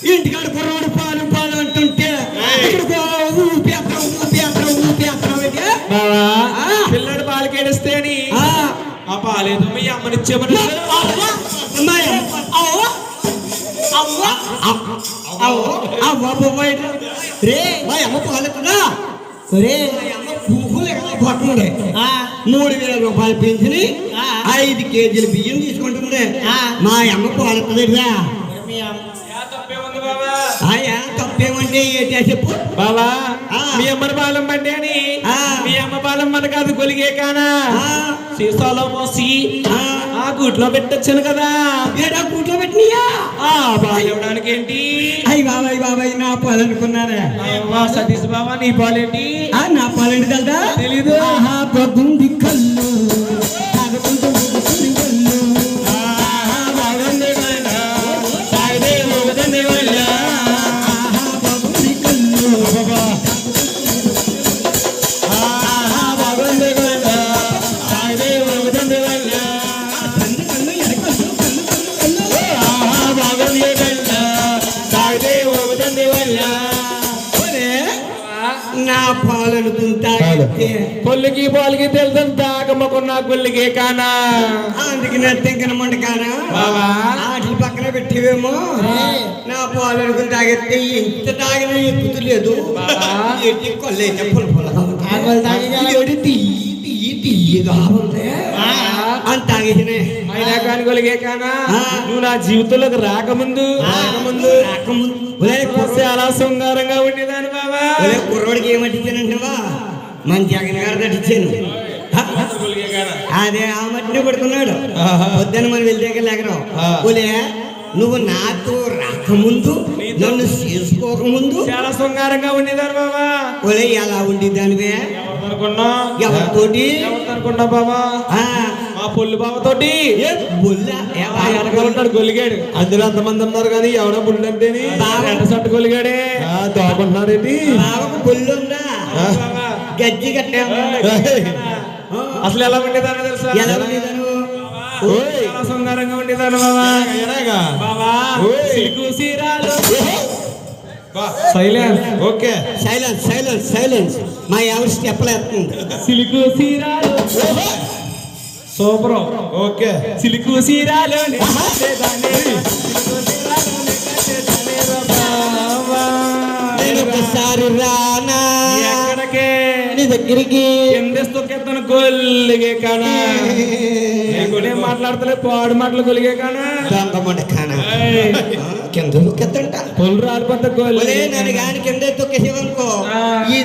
ఇంటికాడ కుర్రోడు పాలు పాలు అంటుంటే పిల్లడు పాలు కేడిస్తే అని ఆ పాలేదో మీ అమ్మనిచ్చేమని రే మా అమ్మ పాలకుడా రే పువ్వులు కొట్టండి 3,000 రూపాయలు పెంచుని 5 కేజీల బియ్యం తీసుకుంటుంది మా అమ్మ పాలకుదిరా తప్పేమంటే ఏంటి చెప్పు బాబా మీ అమ్మని పాలం పండి అని మీ అమ్మ పాలం మన కాదు కొలిగే కానా సీసాలో పోసి ఆ గూట్లో పెట్టొచ్చాను కదా ఏడా గూట్లో పెట్టినయా పాలు ఇవ్వడానికి ఏంటి అయ్యి బాబాయ్ నా పాలు అనుకున్నారా సతీష్ బాబా నీ పాలేంటి నా పాలేంటి కదా తెలీదు పొద్దుంది కళ్ళు నా పాలను కొల్లికి పాలకి తెలుసు తాగమ్మకున్న కొల్లికే కానా అందుకే నెత్తింకన మంట కానా ఆటలు పక్కన పెట్టేవేమో నా పాలు అనుకుని తాగితే ఇంత తాగినా ఎక్కుతలేదు కొల్లైతే తీయగా ఉంది అని తాగేసిన అయినా కానీ కొలిగే కానా నువ్వు నా జీవితంలోకి రాకముందు చాలా శృంగారంగా ఉండేదాన్ని బాబా కుర్రోడికి ఏమట్టించానంటవా మన జగన్ గారు తట్టించాను అదే ఆ మట్టిని పడుకున్నాడు పొద్దున్న మనం వెళ్తే లేకరావు పోలే నువ్వు నాతో రాకముందు నన్ను చేసుకోకముందు చాలా శృంగారంగా ఉండేదాన్ని బాబా పోలే ఎలా ఉండేదానివే ఎవరితోటి అనుకున్నా బాబా మా పొల్లు బాబతోటి ఉంటాడు గొలిగాడు అందులో అంతమంది ఉన్నారు కానీ ఎవడో బుల్లు అంటేని సట్టు గొలిగాడే దోకుంటున్నారేంటి బుల్లు ఉందా గజ్జి కట్టే అసలు ఎలా ఉండేదానో తెలుసా ఎలా ఉండేదాను శృంగారంగా ఉండేదాను బాబా బాబా సిల్కు సీరాలు సైలెన్స్ ఓకే సైలెన్స్ మా ఎవరి చెప్పలేస్తుంది సిల్కు సీరాలు సూపర్ ఓకే సిల్కు సీరాలు ఒకసారి రానా ఎక్కడికే నీ దగ్గరికి ఎంతెస్తొక్కేస్తాను గొల్లిగే కానా మాట్లాడతలే పాడు మాటలు గొలిగే కానా దొంగ కానా కింద తొక్కేద్దంట పొల్లు రాలిపోతా గొల్లి నన్ను కానీ కింద తొక్కేసేవనుకో ఈ